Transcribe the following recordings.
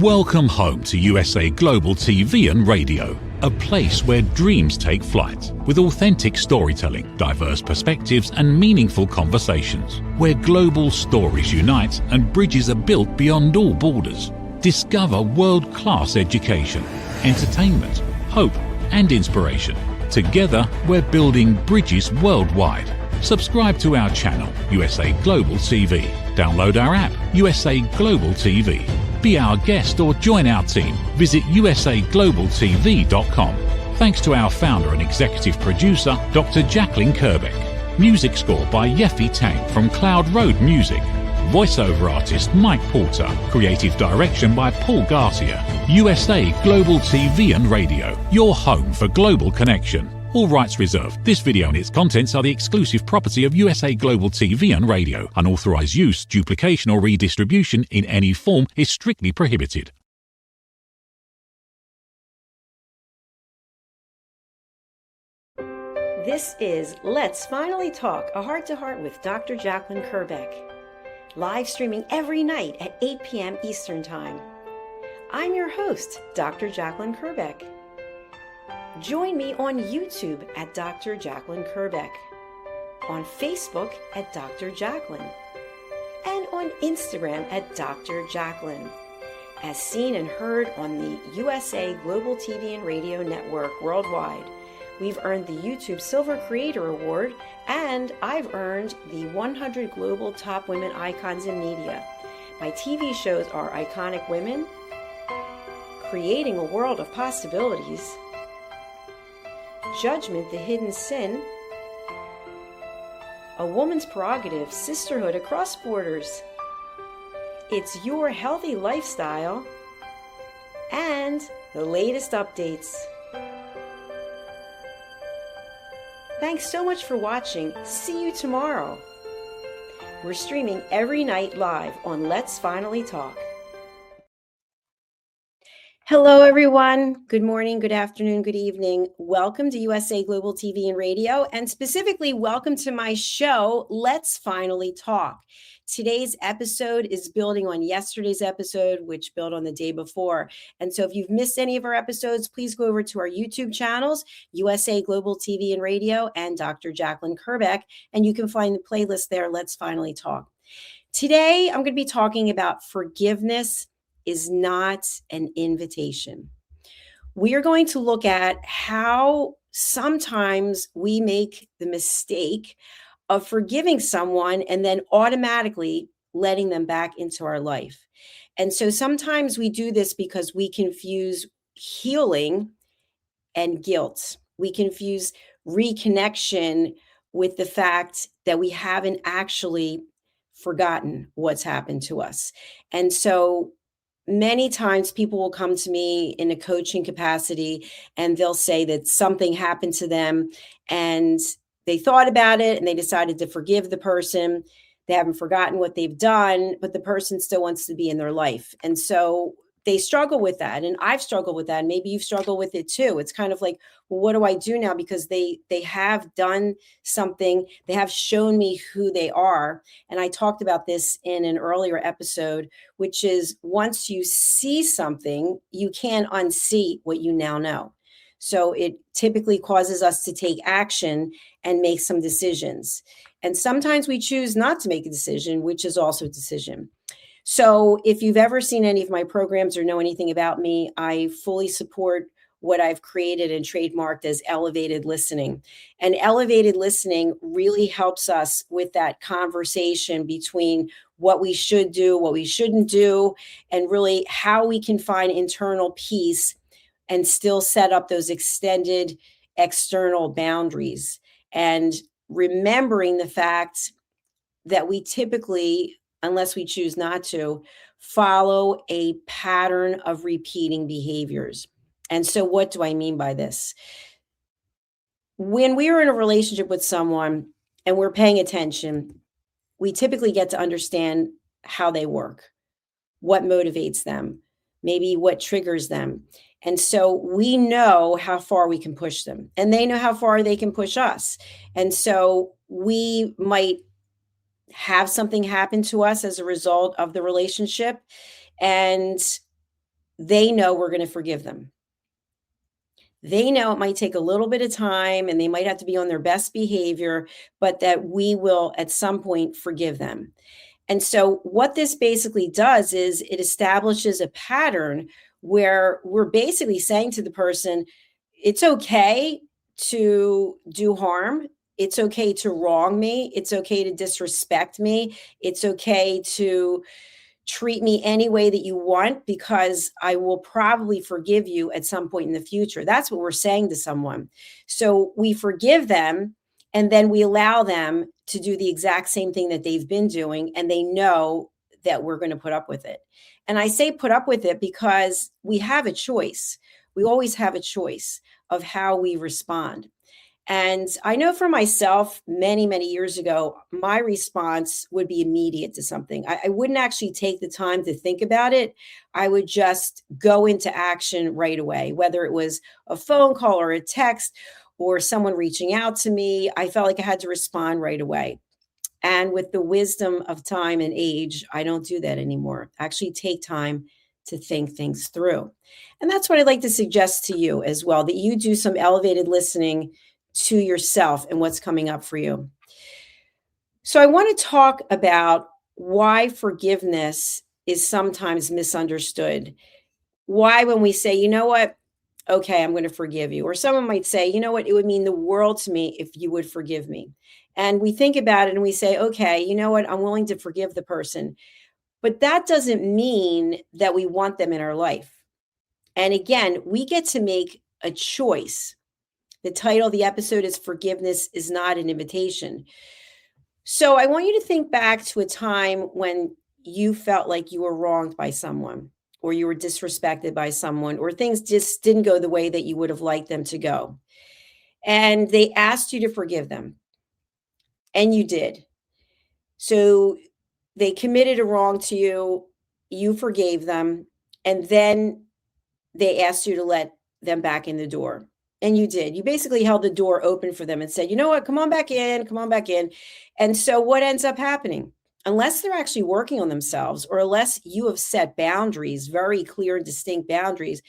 Welcome home to USA Global TV and Radio, a place where dreams take flight, with authentic storytelling, diverse perspectives and meaningful conversations, where global stories unite and bridges are built beyond all borders. Discover world-class education, entertainment, hope and inspiration. Together, we're building bridges worldwide. Subscribe to our channel, USA Global TV. Download our app, USA Global TV. Be our guest or join our team. Visit usaglobaltv.com. Thanks to our founder and executive producer, Dr. Jacalyn Kerbeck. Music score by Yeffy Tang from Cloud Road Music. Voiceover artist Mike Porter. Creative direction by Paul Garcia. USA Global TV and Radio. Your home for global connection. All rights reserved. This video and its contents are the exclusive property of USA Global TV and Radio. Unauthorized use, duplication or redistribution in any form is strictly prohibited. This is Let's Finally Talk, a heart-to-heart with Dr. Jacalyn Kerbeck. Live streaming every night at 8 p.m. Eastern Time. I'm your host, Dr. Jacalyn Kerbeck. Join me on YouTube at Dr. Jacalyn Kerbeck, on Facebook at Dr. Jacalyn, and on Instagram at Dr. Jacalyn, as seen and heard on the USA Global TV and Radio Network worldwide. We've earned the YouTube Silver Creator Award, and I've earned the 100 Global Top Women Icons in Media. My TV shows are Iconic Women, Creating a World of Possibilities, Judgment, the Hidden Sin, A Woman's Prerogative, Sisterhood Across Borders, It's Your Healthy Lifestyle, and the latest updates. Thanks so much for watching. See you tomorrow. We're streaming every night live on Let's Finally Talk. Hello, everyone. Good morning, good afternoon, good evening. Welcome to USA Global TV and Radio, and specifically welcome to my show, Let's Finally Talk. Today's episode is building on yesterday's episode, which built on the day before. And so if you've missed any of our episodes, please go over to our YouTube channels, USA Global TV and Radio and Dr. Jacalyn Kerbeck, and you can find the playlist there, Let's Finally Talk. Today, I'm going to be talking about forgiveness is not an invitation. We are going to look at how sometimes we make the mistake of forgiving someone and then automatically letting them back into our life. And so sometimes we do this because we confuse healing and guilt. We confuse reconnection with the fact that we haven't actually forgotten what's happened to us. And so many times people will come to me in a coaching capacity and they'll say that something happened to them and they thought about it and they decided to forgive the person. They haven't forgotten what they've done, but the person still wants to be in their life. And so they struggle with that. And I've struggled with that. And maybe you've struggled with it too. It's kind of like, well, what do I do now? Because they have done something. They have shown me who they are. And I talked about this in an earlier episode, which is once you see something, you can't unsee what you now know. So it typically causes us to take action and make some decisions. And sometimes we choose not to make a decision, which is also a decision. So if you've ever seen any of my programs or know anything about me, I fully support what I've created and trademarked as elevated listening. And elevated listening really helps us with that conversation between what we should do, what we shouldn't do, and really how we can find internal peace and still set up those extended external boundaries. And remembering the fact that we typically, unless we choose not to, follow a pattern of repeating behaviors. And so what do I mean by this? When we are in a relationship with someone and we're paying attention, we typically get to understand how they work, what motivates them, maybe what triggers them. And so we know how far we can push them, and they know how far they can push us. And so we might have something happen to us as a result of the relationship. And they know we're going to forgive them. They know it might take a little bit of time and they might have to be on their best behavior, but that we will at some point forgive them. And so, what this basically does is it establishes a pattern where we're basically saying to the person, it's okay to do harm. It's okay to wrong me. It's okay to disrespect me. It's okay to treat me any way that you want because I will probably forgive you at some point in the future. That's what we're saying to someone. So we forgive them and then we allow them to do the exact same thing that they've been doing. And they know that we're going to put up with it. And I say put up with it because we have a choice. We always have a choice of how we respond. And I know for myself, many, many years ago, my response would be immediate to something. I wouldn't actually take the time to think about it. I would just go into action right away, whether it was a phone call or a text or someone reaching out to me. I felt like I had to respond right away. And with the wisdom of time and age, I don't do that anymore. I actually take time to think things through. And that's what I'd like to suggest to you as well, that you do some elevated listening to yourself and what's coming up for you. So I want to talk about why forgiveness is sometimes misunderstood. Why, when we say, you know what, okay, I'm going to forgive you. Or someone might say, you know what, it would mean the world to me if you would forgive me. And we think about it and we say, okay, you know what, I'm willing to forgive the person. But that doesn't mean that we want them in our life. And again, we get to make a choice. The title of the episode is Forgiveness is Not an Invitation. So I want you to think back to a time when you felt like you were wronged by someone, or you were disrespected by someone, or things just didn't go the way that you would have liked them to go. And they asked you to forgive them. And you did. So they committed a wrong to you. You forgave them. And then they asked you to let them back in the door. And you did. You basically held the door open for them and said, you know what, come on back in, come on back in. And so what ends up happening? Unless they're actually working on themselves, or unless you have set boundaries, very clear and distinct boundaries,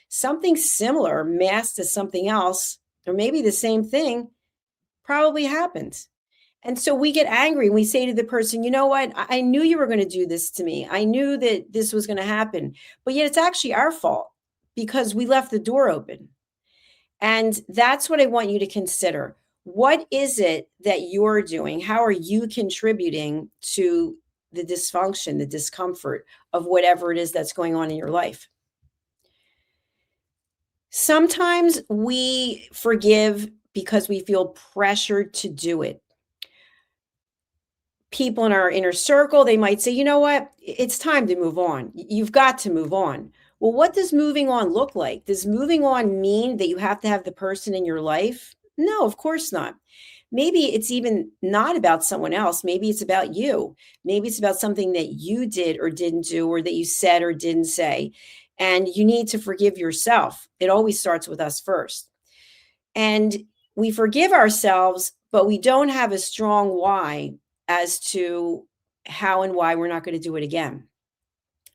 something similar masked as something else, or maybe the same thing, probably happens. And so we get angry. We say to the person, you know what? I knew you were going to do this to me. I knew that this was going to happen. But yet it's actually our fault because we left the door open. And that's what I want you to consider. What is it that you're doing? How are you contributing to the dysfunction, the discomfort of whatever it is that's going on in your life? Sometimes we forgive because we feel pressured to do it. People in our inner circle, they might say, you know what? It's time to move on. You've got to move on. Well, what does moving on look like? Does moving on mean that you have to have the person in your life? No, of course not. Maybe it's even not about someone else. Maybe it's about you. Maybe it's about something that you did or didn't do, or that you said or didn't say. And you need to forgive yourself. It always starts with us first. And we forgive ourselves, but we don't have a strong why as to how and why we're not going to do it again.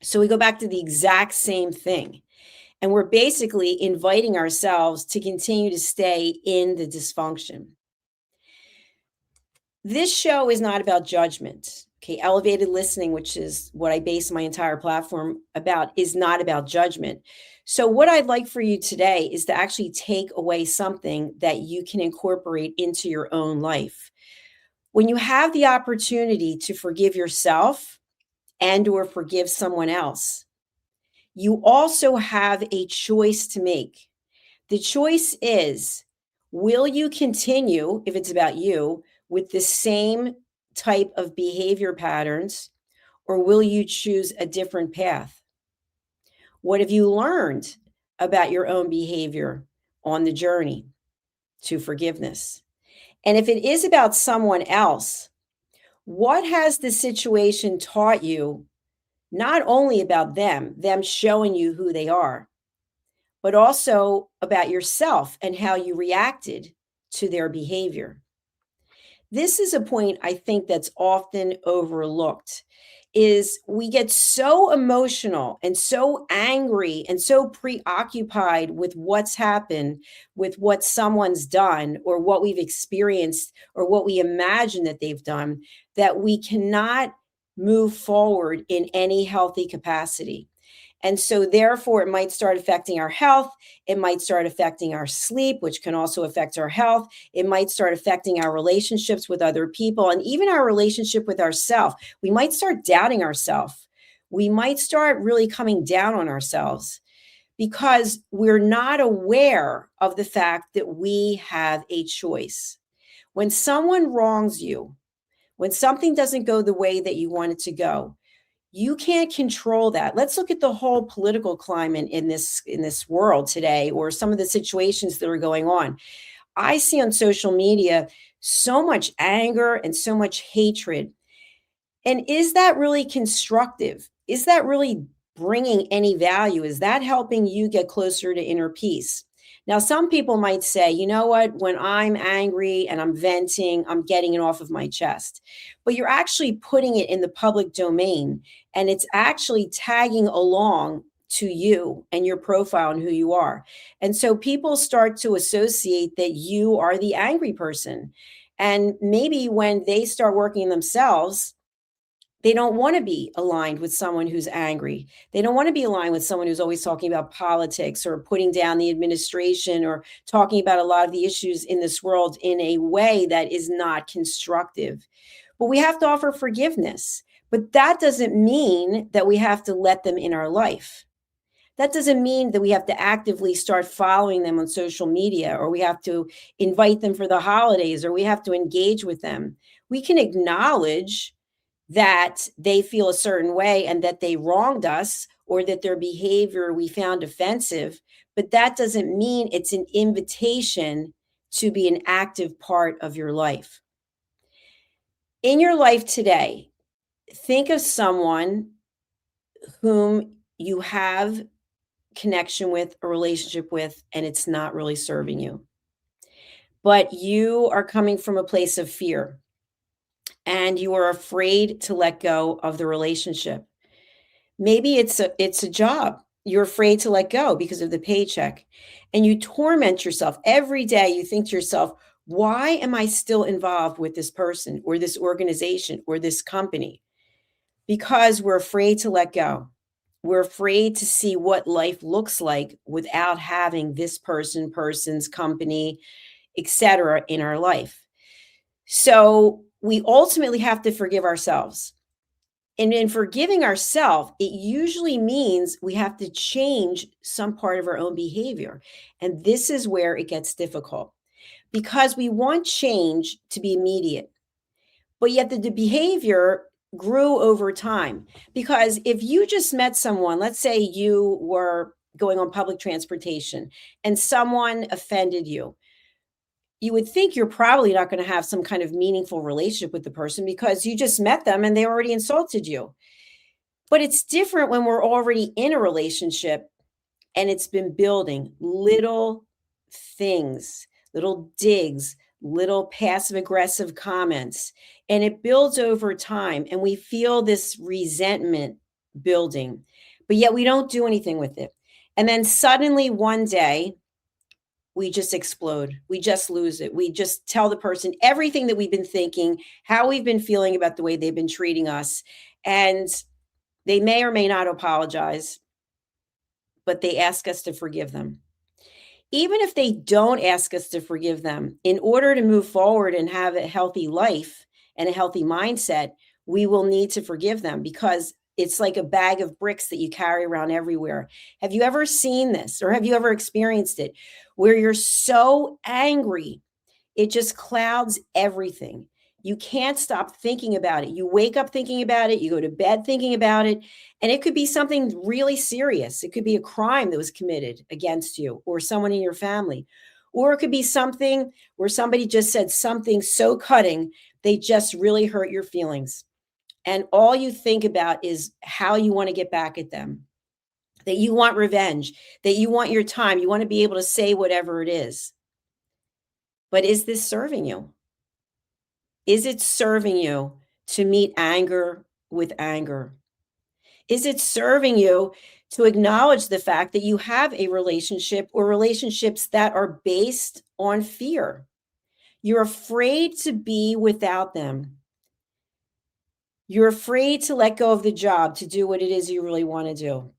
So we go back to the exact same thing. And we're basically inviting ourselves to continue to stay in the dysfunction. This show is not about judgment. Okay, elevated listening, which is what I base my entire platform about, is not about judgment. So what I'd like for you today is to actually take away something that you can incorporate into your own life. When you have the opportunity to forgive yourself and or forgive someone else, you also have a choice to make. The choice is, will you continue, if it's about you, with the same type of behavior patterns, or will you choose a different path? What have you learned about your own behavior on the journey to forgiveness? And if it is about someone else, what has the situation taught you, not only about them showing you who they are, but also about yourself and how you reacted to their behavior? This is a point I think that's often overlooked. is we get so emotional and so angry and so preoccupied with what's happened, with what someone's done or what we've experienced or what we imagine that they've done, that we cannot move forward in any healthy capacity. And so, therefore, it might start affecting our health. It might start affecting our sleep, which can also affect our health. It might start affecting our relationships with other people and even our relationship with ourselves. We might start doubting ourselves. We might start really coming down on ourselves because we're not aware of the fact that we have a choice. When someone wrongs you, when something doesn't go the way that you want it to go, you can't control that. Let's look at the whole political climate in this world today, or some of the situations that are going on. I see on social media so much anger and so much hatred. And is that really constructive? Is that really bringing any value? Is that helping you get closer to inner peace? Now, some people might say, you know what, when I'm angry and I'm venting, I'm getting it off of my chest. But you're actually putting it in the public domain, and it's actually tagging along to you and your profile and who you are. And so people start to associate that you are the angry person. And maybe when they start working themselves, they don't want to be aligned with someone who's angry. They don't want to be aligned with someone who's always talking about politics or putting down the administration or talking about a lot of the issues in this world in a way that is not constructive. But we have to offer forgiveness. But that doesn't mean that we have to let them in our life. That doesn't mean that we have to actively start following them on social media, or we have to invite them for the holidays, or we have to engage with them. We can acknowledge that they feel a certain way and that they wronged us or that their behavior we found offensive, but that doesn't mean it's an invitation to be an active part of your life. In your life today, think of someone whom you have connection with, a relationship with, and it's not really serving you. But you are coming from a place of fear and you are afraid to let go of the relationship. Maybe it's a job. You're afraid to let go because of the paycheck. And you torment yourself every day. You think to yourself, why am I still involved with this person or this organization or this company? Because we're afraid to let go. We're afraid to see what life looks like without having this person's company, etc. in our life. So we ultimately have to forgive ourselves. And in forgiving ourselves, it usually means we have to change some part of our own behavior. And this is where it gets difficult because we want change to be immediate. But yet the behavior grew over time. Because if you just met someone, let's say you were going on public transportation and someone offended you, you would think you're probably not going to have some kind of meaningful relationship with the person because you just met them and they already insulted you. But it's different when we're already in a relationship and it's been building little things, little digs, little passive aggressive comments, and it builds over time. And we feel this resentment building, but yet we don't do anything with it. And then suddenly one day, we just explode. We just lose it. We just tell the person everything that we've been thinking, how we've been feeling about the way they've been treating us. And they may or may not apologize, but they ask us to forgive them. Even if they don't ask us to forgive them, in order to move forward and have a healthy life and a healthy mindset, we will need to forgive them because it's like a bag of bricks that you carry around everywhere. Have you ever seen this or have you ever experienced it where you're so angry, it just clouds everything? You can't stop thinking about it. You wake up thinking about it. You go to bed thinking about it. And it could be something really serious. It could be a crime that was committed against you or someone in your family. Or it could be something where somebody just said something so cutting, they just really hurt your feelings. And all you think about is how you want to get back at them, that you want revenge, that you want your time, you want to be able to say whatever it is. But is this serving you? Is it serving you to meet anger with anger? Is it serving you to acknowledge the fact that you have a relationship or relationships that are based on fear? You're afraid to be without them. You're afraid to let go of the job to do what it is you really want to do.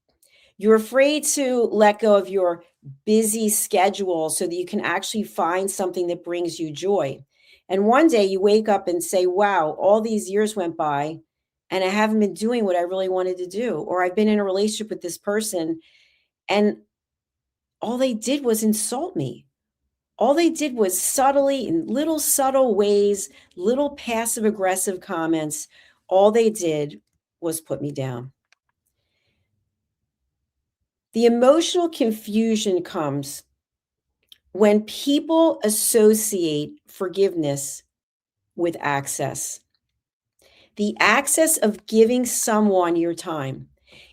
You're afraid to let go of your busy schedule so that you can actually find something that brings you joy. And one day you wake up and say, wow, all these years went by and I haven't been doing what I really wanted to do. Or I've been in a relationship with this person and all they did was insult me. All they did was subtly, in little subtle ways, little passive aggressive comments. All they did was put me down. The emotional confusion comes when people associate forgiveness with access, the access of giving someone your time.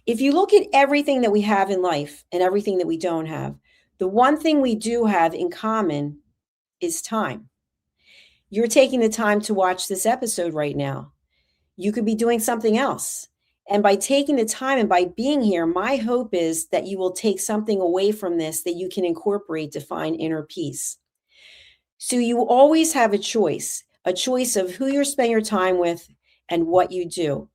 If you look at everything that we have in life and everything that we don't have, the one thing we do have in common is time. You're taking the time to watch this episode right now. You could be doing something else. And by taking the time and by being here, my hope is that you will take something away from this that you can incorporate to find inner peace. So you always have a choice of who you're spending your time with and what you do.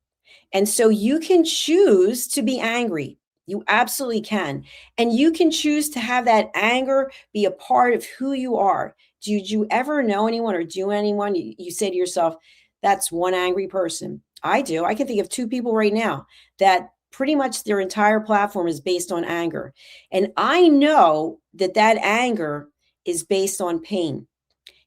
And so you can choose to be angry. You absolutely can. And you can choose to have that anger be a part of who you are. Did you ever know anyone or do anyone? You say to yourself, that's one angry person. I do. I can think of two people right now that pretty much their entire platform is based on anger. And I know that that anger is based on pain.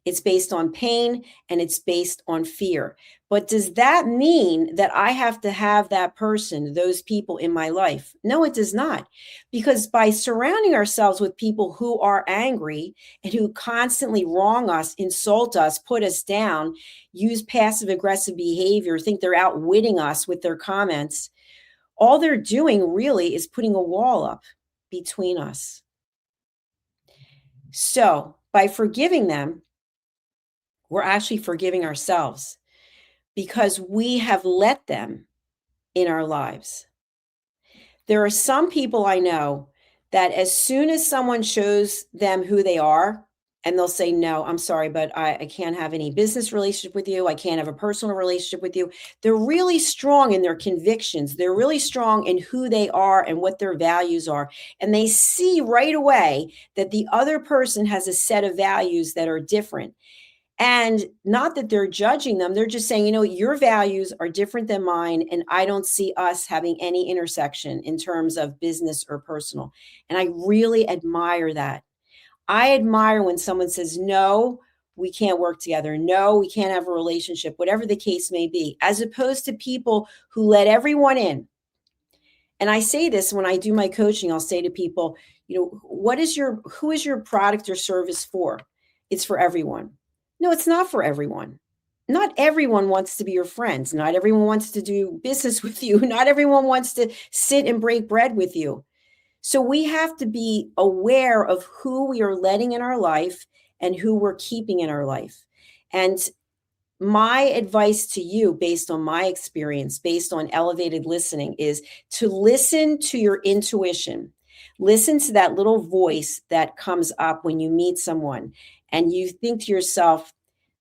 It's based on pain and it's based on fear. But does that mean that I have to have that person, those people in my life? No, it does not. Because by surrounding ourselves with people who are angry and who constantly wrong us, insult us, put us down, use passive aggressive behavior, think they're outwitting us with their comments, all they're doing really is putting a wall up between us. So by forgiving them, we're actually forgiving ourselves because we have let them in our lives. There are some people I know that as soon as someone shows them who they are, and they'll say, no, I'm sorry, but I can't have any business relationship with you. I can't have a personal relationship with you. They're really strong in their convictions. They're really strong in who they are and what their values are. And they see right away that the other person has a set of values that are different. And not that they're judging them, they're just saying, your values are different than mine, and I don't see us having any intersection in terms of business or personal. And I really admire that. I admire when someone says, no, we can't work together. No, we can't have a relationship, whatever the case may be, as opposed to people who let everyone in. And I say this when I do my coaching, I'll say to people, who is your product or service for? It's for everyone. No, it's not for everyone. Not everyone wants to be your friends. Not everyone wants to do business with you. Not everyone wants to sit and break bread with you. So we have to be aware of who we are letting in our life and who we're keeping in our life. And my advice to you, based on my experience, based on elevated listening, is to listen to your intuition. Listen to that little voice that comes up when you meet someone and you think to yourself,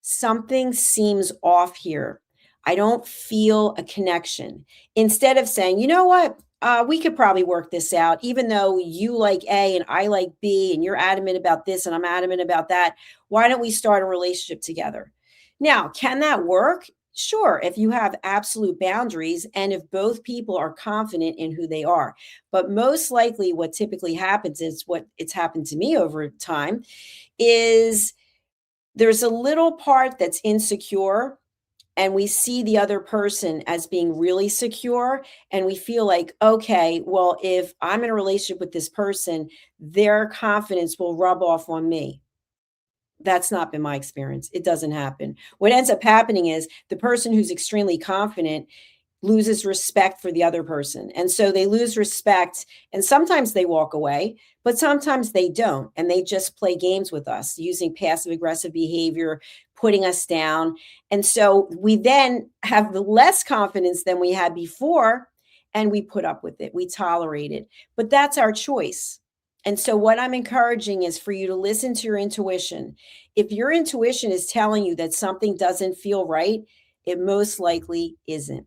something seems off here. I don't feel a connection. Instead of saying, you know what? We could probably work this out, even though you like A and I like B, and you're adamant about this and I'm adamant about that. Why don't we start a relationship together? Now, can that work? Sure, if you have absolute boundaries and if both people are confident in who they are. But most likely what typically happens is what it's happened to me over time is there's a little part that's insecure and we see the other person as being really secure and we feel like, okay, well, if I'm in a relationship with this person, their confidence will rub off on me. That's not been my experience. It doesn't happen. What ends up happening is the person who's extremely confident loses respect for the other person. And so they lose respect, and sometimes they walk away, but sometimes they don't. And they just play games with us using passive aggressive behavior, putting us down. And so we then have less confidence than we had before, and we put up with it. We tolerate it. But that's our choice. And so what I'm encouraging is for you to listen to your intuition. If your intuition is telling you that something doesn't feel right, it most likely isn't.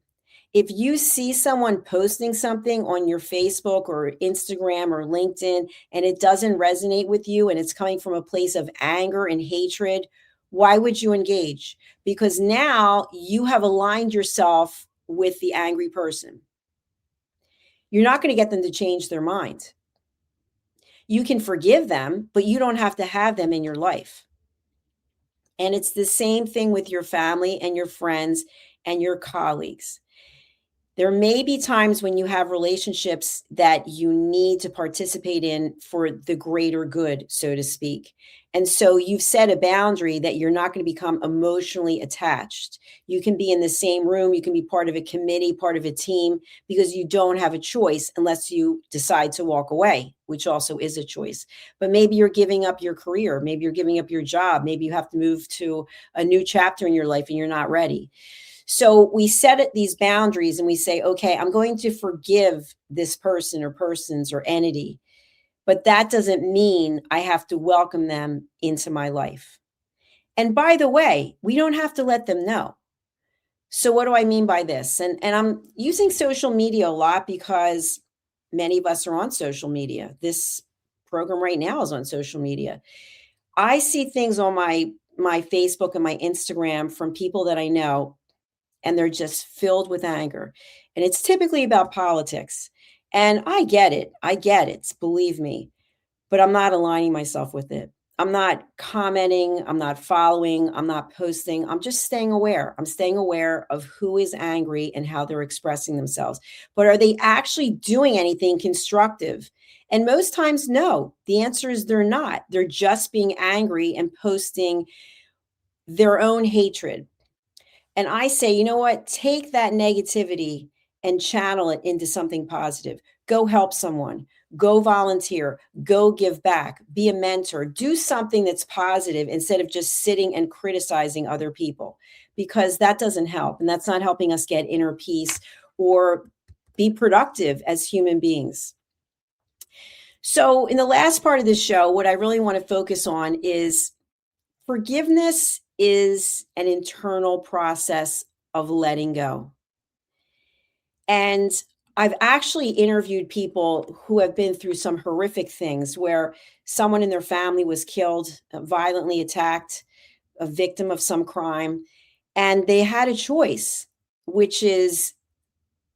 If you see someone posting something on your Facebook or Instagram or LinkedIn and it doesn't resonate with you and it's coming from a place of anger and hatred, why would you engage? Because now you have aligned yourself with the angry person. You're not going to get them to change their mind. You can forgive them, but you don't have to have them in your life. And it's the same thing with your family and your friends and your colleagues. There may be times when you have relationships that you need to participate in for the greater good, so to speak. And so you've set a boundary that you're not going to become emotionally attached. You can be in the same room, you can be part of a committee, part of a team, because you don't have a choice unless you decide to walk away, which also is a choice. But maybe you're giving up your career, maybe you're giving up your job, maybe you have to move to a new chapter in your life and you're not ready. So we set these boundaries and we say, okay, I'm going to forgive this person or persons or entity, but that doesn't mean I have to welcome them into my life. And by the way, we don't have to let them know. So what do I mean by this? And I'm using social media a lot because many of us are on social media. This program right now is on social media. I see things on my Facebook and my Instagram from people that I know, and they're just filled with anger. And it's typically about politics. And I get it. Believe me. But I'm not aligning myself with it. I'm not commenting. I'm not following. I'm not posting. I'm just staying aware. I'm staying aware of who is angry and how they're expressing themselves. But are they actually doing anything constructive? And most times, no. The answer is they're not. They're just being angry and posting their own hatred. And I say, you know what? Take that negativity and channel it into something positive. Go help someone. Go volunteer. Go give back. Be a mentor. Do something that's positive instead of just sitting and criticizing other people, because that doesn't help. And that's not helping us get inner peace or be productive as human beings. So in the last part of this show, what I really want to focus on is forgiveness is an internal process of letting go. And I've actually interviewed people who have been through some horrific things where someone in their family was killed, violently attacked, a victim of some crime. And they had a choice, which is,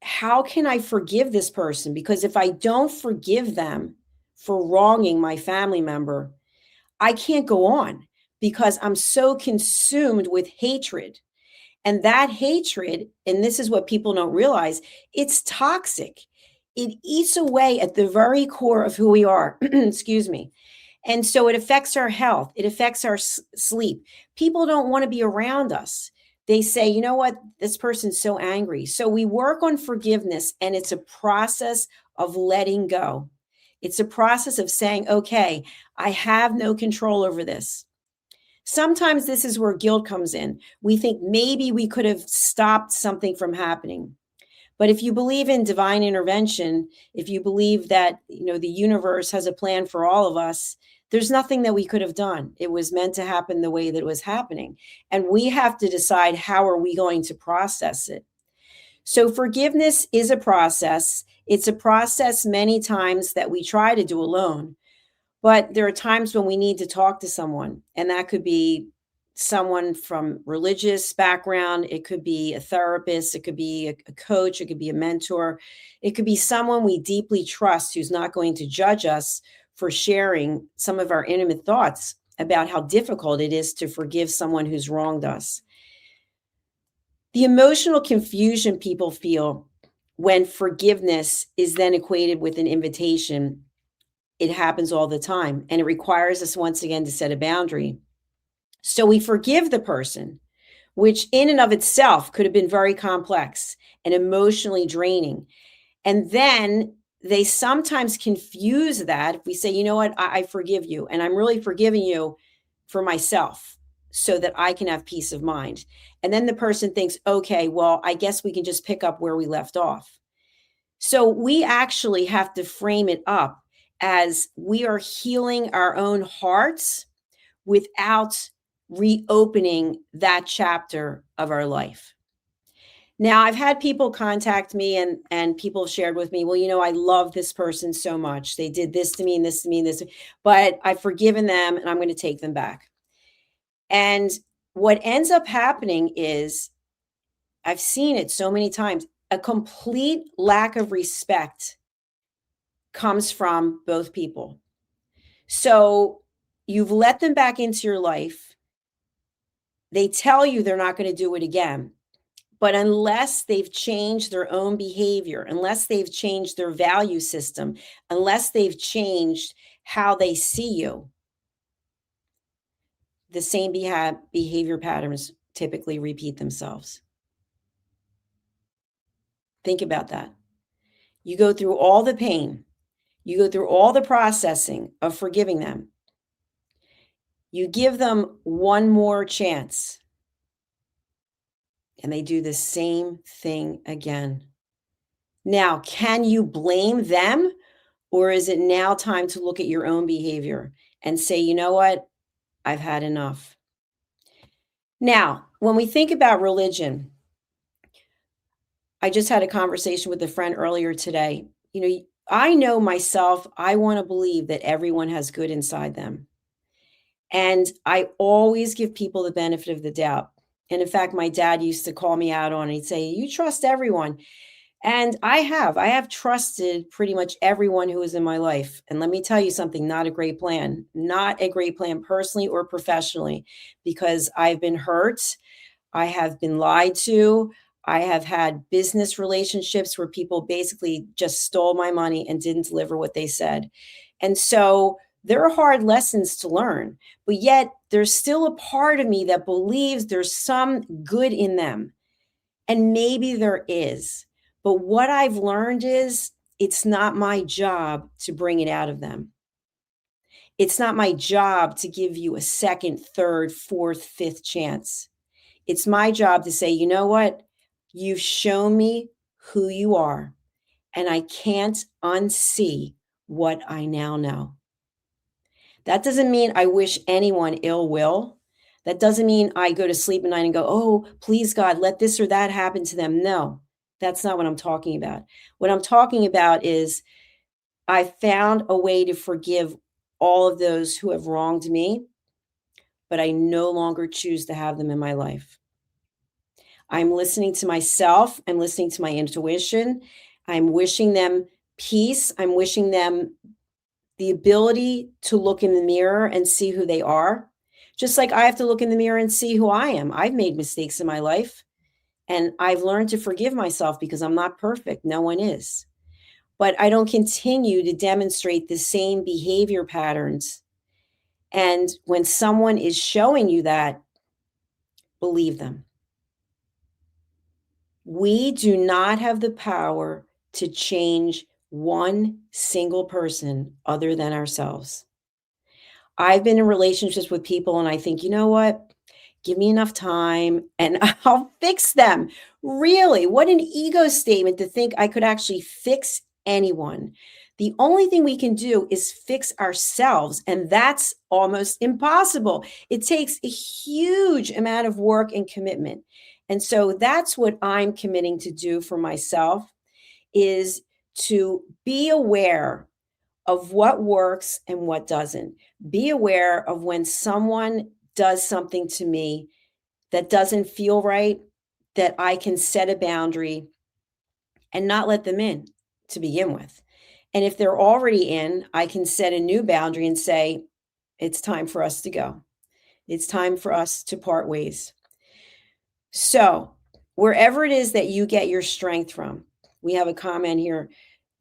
how can I forgive this person? Because if I don't forgive them for wronging my family member, I can't go on, because I'm so consumed with hatred. And that hatred, and this is what people don't realize, it's toxic. It eats away at the very core of who we are. Excuse me. And so it affects our health. It affects our sleep. People don't want to be around us. They say, you know what? This person's so angry. So we work on forgiveness, and it's a process of letting go. It's a process of saying, okay, I have no control over this. Sometimes this is where guilt comes in. We think maybe we could have stopped something from happening. But if you believe in divine intervention, if you believe that, the universe has a plan for all of us, there's nothing that we could have done. It was meant to happen the way that it was happening. And we have to decide, how are we going to process it? So forgiveness is a process. It's a process many times that we try to do alone. But there are times when we need to talk to someone, and that could be someone from religious background. It could be a therapist. It could be a coach. It could be a mentor. It could be someone we deeply trust who's not going to judge us for sharing some of our intimate thoughts about how difficult it is to forgive someone who's wronged us. The emotional confusion people feel when forgiveness is then equated with an invitation, it happens all the time, and it requires us once again to set a boundary. So we forgive the person, which in and of itself could have been very complex. and emotionally draining. And then they sometimes confuse that. If we say, you know what, I forgive you, and I'm really forgiving you for myself so that I can have peace of mind. And then the person thinks, okay, well, I guess we can just pick up where we left off. So we actually have to frame it up as we are healing our own hearts without reopening that chapter of our life. Now, I've had people contact me and people have shared with me, well, you know, I love this person so much. They did this to me and this to me and this, but I've forgiven them and I'm going to take them back. And what ends up happening is, I've seen it so many times, a complete lack of respect comes from both people. So you've let them back into your life. They tell you they're not going to do it again. But unless they've changed their own behavior, unless they've changed their value system, unless they've changed how they see you, the same behavior patterns typically repeat themselves. Think about that. You go through all the pain, you go through all the processing of forgiving them. You give them one more chance, and they do the same thing again. Now, can you blame them? Or is it now time to look at your own behavior and say, you know what? I've had enough. Now, when we think about religion, I just had a conversation with a friend earlier today. You know, I know myself, I want to believe that everyone has good inside them. And I always give people the benefit of the doubt. And in fact, my dad used to call me out on it. He'd say, you trust everyone. And I have trusted pretty much everyone who is in my life. And let me tell you something, not a great plan personally or professionally, because I've been hurt. I have been lied to. I have had business relationships where people basically just stole my money and didn't deliver what they said. And so there are hard lessons to learn, but yet there's still a part of me that believes there's some good in them. And maybe there is. But what I've learned is it's not my job to bring it out of them. It's not my job to give you a second, third, fourth, fifth chance. It's my job to say, you know what? You've shown me who you are, and I can't unsee what I now know. That doesn't mean I wish anyone ill will. That doesn't mean I go to sleep at night and go, oh, please God, let this or that happen to them. No, that's not what I'm talking about. What I'm talking about is I found a way to forgive all of those who have wronged me, but I no longer choose to have them in my life. I'm listening to myself. I'm listening to my intuition. I'm wishing them peace. I'm wishing them the ability to look in the mirror and see who they are. Just like I have to look in the mirror and see who I am. I've made mistakes in my life, and I've learned to forgive myself because I'm not perfect. No one is. But I don't continue to demonstrate the same behavior patterns. And when someone is showing you that, believe them. We do not have the power to change one single person other than ourselves. I've been in relationships with people and I think, you know what? Give me enough time and I'll fix them. Really, what an ego statement to think I could actually fix anyone. The only thing we can do is fix ourselves, and that's almost impossible. It takes a huge amount of work and commitment. And so that's what I'm committing to do for myself, is to be aware of what works and what doesn't. Be aware of when someone does something to me that doesn't feel right, that I can set a boundary and not let them in to begin with. And if they're already in, I can set a new boundary and say, it's time for us to go. It's time for us to part ways. So wherever it is that you get your strength from, we have a comment here.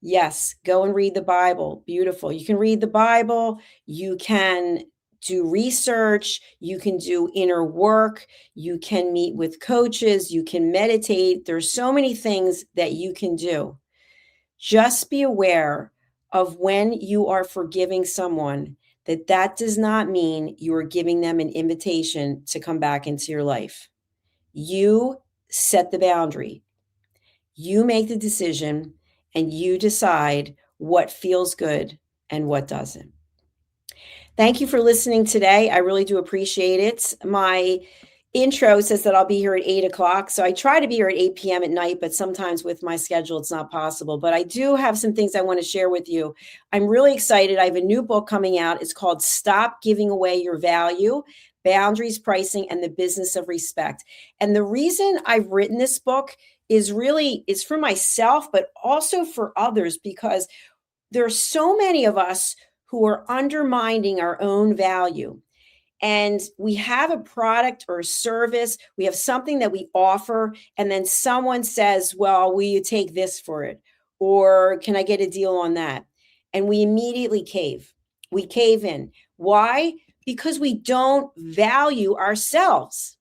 Yes, go and read the Bible. Beautiful. You can read the Bible. You can do research, you can do inner work, you can meet with coaches, you can meditate. There's so many things that you can do. Just be aware of when you are forgiving someone, that does not mean you are giving them an invitation to come back into your life. You set the boundary. You make the decision and you decide what feels good and what doesn't. Thank you for listening today. I really do appreciate it. My intro says that I'll be here at 8 o'clock. So I try to be here at 8 p.m. at night, but sometimes with my schedule, it's not possible. But I do have some things I want to share with you. I'm really excited. I have a new book coming out. It's called Stop Giving Away Your Value: Boundaries, Pricing, and the Business of Respect. And the reason I've written this book is for myself, but also for others, because there are so many of us who are undermining our own value. And we have a product or a service, we have something that we offer, and then someone says, well, will you take this for it? Or can I get a deal on that? And we immediately cave. We cave in. Why? Because we don't value ourselves.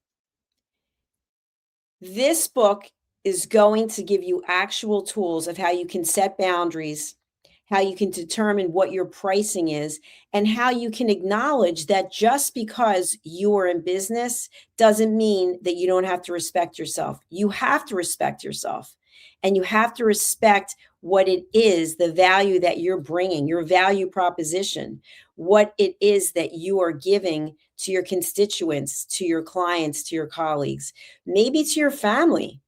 This book is going to give you actual tools of how you can set boundaries, how you can determine what your pricing is, and how you can acknowledge that just because you are in business doesn't mean that you don't have to respect yourself. You have to respect yourself, and you have to respect what it is, the value that you're bringing, your value proposition, what it is that you are giving to your constituents, to your clients, to your colleagues, maybe to your family,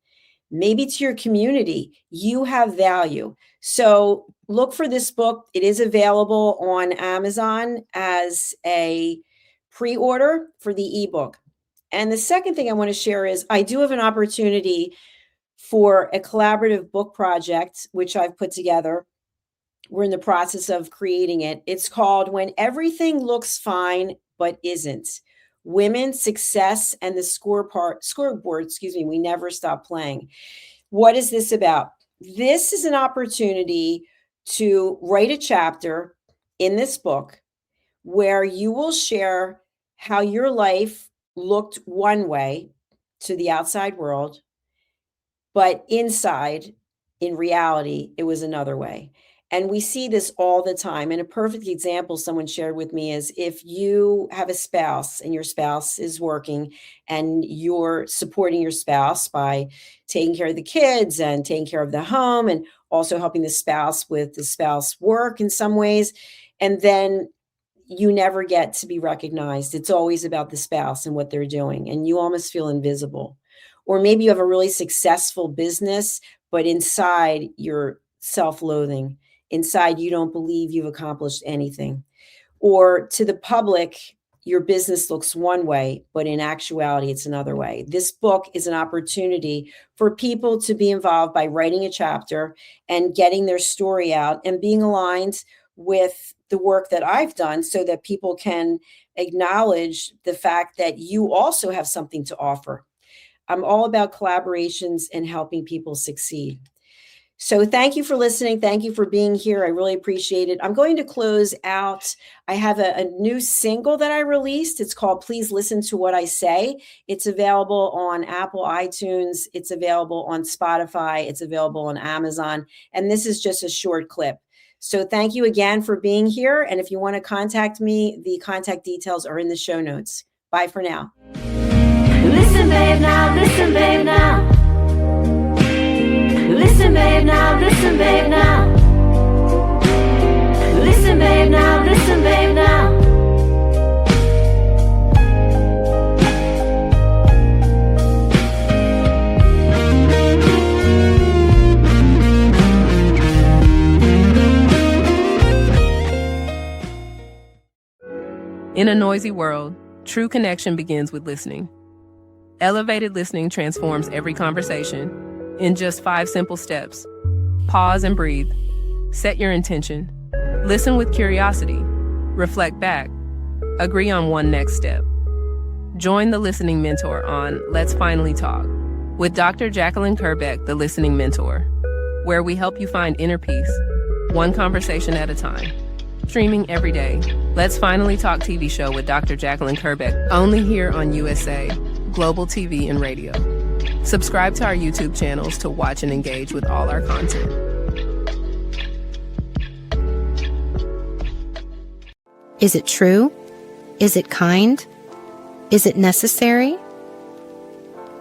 maybe to your community. You have value. So look for this book. It is available on Amazon as a pre-order for the ebook. And the second thing I want to share is I do have an opportunity for a collaborative book project, which I've put together. We're in the process of creating it. It's called When Everything Looks Fine But Isn't: Women, Success, and the Scoreboard, we never stop playing. What is this about? This is an opportunity to write a chapter in this book where you will share how your life looked one way to the outside world, but inside, in reality, it was another way. And we see this all the time. And a perfect example someone shared with me is if you have a spouse and your spouse is working and you're supporting your spouse by taking care of the kids and taking care of the home and also helping the spouse with the spouse work in some ways, and then you never get to be recognized. It's always about the spouse and what they're doing, and you almost feel invisible. Or maybe you have a really successful business, but inside you're self-loathing. Inside, you don't believe you've accomplished anything. Or to the public, your business looks one way, but in actuality, it's another way. This book is an opportunity for people to be involved by writing a chapter and getting their story out and being aligned with the work that I've done so that people can acknowledge the fact that you also have something to offer. I'm all about collaborations and helping people succeed. So thank you for listening. Thank you for being here. I really appreciate it. I'm going to close out. I have a new single that I released. It's called Please Listen to What I Say. It's available on Apple iTunes. It's available on Spotify. It's available on Amazon. And this is just a short clip. So thank you again for being here. And if you want to contact me, the contact details are in the show notes. Bye for now. Listen, babe, now. Listen, babe, now. Listen, babe, now. Listen, babe, now. Listen, babe, now. Listen, babe, now. In a noisy world, true connection begins with listening. Elevated listening transforms every conversation in just 5 simple steps. Pause and breathe. Set your intention. Listen with curiosity. Reflect back. Agree on one next step. Join the Listening Mentor on Let's Finally Talk with Dr. Jacalyn, the Listening Mentor, where we help you find inner peace, one conversation at a time. Streaming every day. Let's Finally Talk TV show with Dr. Jacalyn Kerbeck, only here on USA, Global TV and Radio. Subscribe to our YouTube channels to watch and engage with all our content. Is it true? Is it kind? Is it necessary?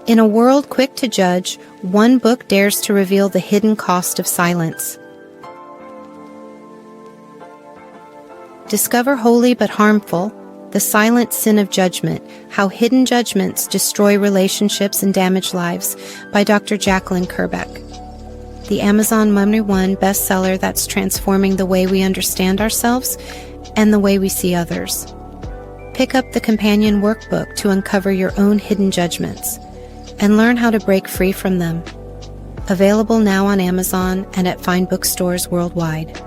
In a world quick to judge, one book dares to reveal the hidden cost of silence. Discover Holy but Harmful, The Silent Sin of Judgment, How Hidden Judgments Destroy Relationships and Damage Lives by Dr. Jacalyn Kerbeck. The Amazon #1 bestseller that's transforming the way we understand ourselves and the way we see others. Pick up the companion workbook to uncover your own hidden judgments and learn how to break free from them. Available now on Amazon and at fine bookstores worldwide.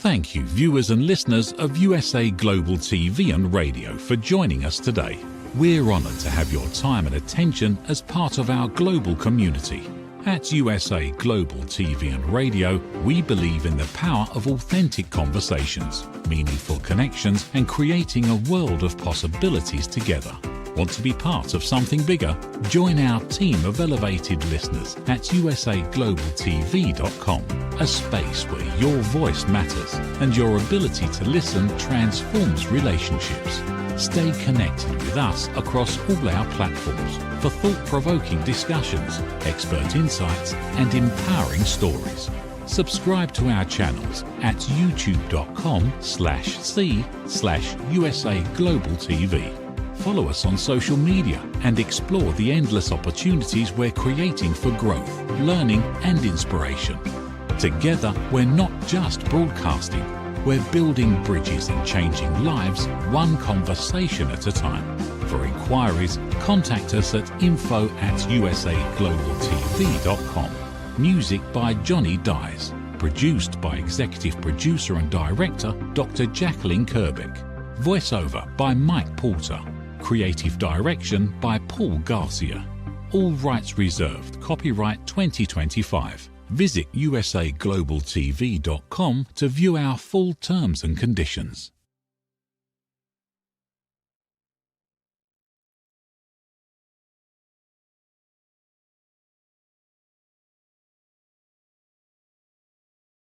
Thank you, viewers and listeners of USA Global TV and Radio, for joining us today. We're honoured to have your time and attention as part of our global community. At USA Global TV and Radio, we believe in the power of authentic conversations, meaningful connections, and creating a world of possibilities together. Want to be part of something bigger? Join our team of elevated listeners at usaglobaltv.com, a space where your voice matters and your ability to listen transforms relationships. Stay connected with us across all our platforms for thought-provoking discussions, expert insights, and empowering stories. Subscribe to our channels at youtube.com/c/USA Global TV. Follow us on social media and explore the endless opportunities we're creating for growth, learning, and inspiration. Together, we're not just broadcasting, we're building bridges and changing lives one conversation at a time. For inquiries, contact us at info@usaglobaltv.com. Music by Johnny Dies. Produced by Executive Producer and Director Dr. Jacalyn Kerbeck. Voiceover by Mike Porter. Creative Direction by Paul Garcia. All rights reserved. Copyright 2025. Visit usaglobaltv.com to view our full terms and conditions.